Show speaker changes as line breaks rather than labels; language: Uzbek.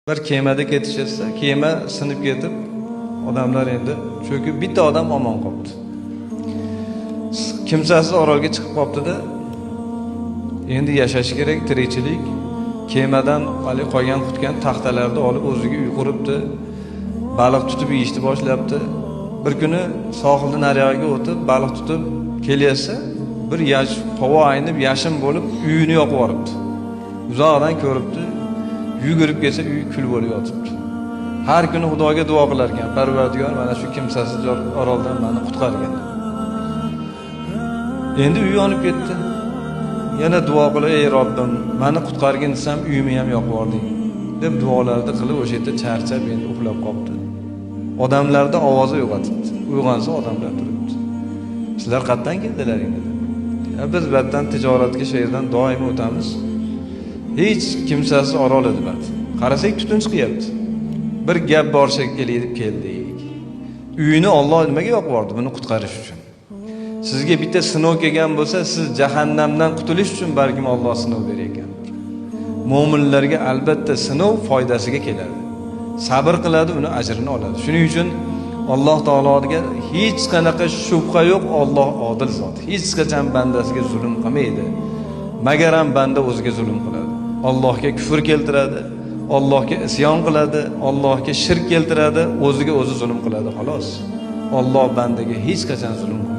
Bir kemada ketishsa, kema sinib ketib, odamlar endi chunki bitta odam omon qoldi. Kimsasiz orolga chiqib qoldi-da. Endi yashash kerak, tirikchilik. Kemadan hali qolgan qutgan taxtalarni olib o'ziga uy quribdi. Baliq tutib yeyishni boshlabdi. Bir kuni sohildan nariyog'iga o'tib, baliq tutib kelyapsa, bir havo aynib, yashin bo'lib, uyini yoqib yuboribdi. Uzoqdan ko'ribdi. Yugurib kelsa, uy kul bo'lib yotibdi. Har kuni Xudoga duo qilar ekan, Parvardigor, mana shu kimsasiz oroldan meni qutqargin. Endi uy yonib ketdi. Yana duo qilib, ey Robbim, meni qutqargin desam, uyimni ham yoqib yubording, deb duolarni qilib o'sha yerda charchab endi uxlab qoldi. Odamlarda ovozi uyg'otibdi. Uyg'onsa odamlar turibdi. Sizlar qayerdan keldilaring dedi. Biz batdan tijoratga shu yerdan doim o'tamiz. Hech kimsasiz orol edi bat. Qarasak tutun chiqyapti. Bir gap bor shekilli deb keldik. Uyini Alloh nimaga yoqib yubordi? Buni qutqarish uchun. Sizga bitta sinov kelgan bo'lsa, siz jahannamdan qutulish uchun balkim Alloh sinov berar ekandir. Mo'minlarga albatta sinov foydasiga keladi. Sabr qiladi, uni ajrini oladi. Shuning uchun Alloh taologa hech qanaqa shubha yo'q, Alloh odil zot. Hech qachon bandasiga zulm qilmaydi. Magar ham banda o'ziga zulm qiladi. Allohga kufr keltiradi, Allohga isyon qiladi, Allohga shirk keltiradi, o'ziga o'zi zulm qiladi xolos. Alloh bandaga hech qachon zulm qilmaydi.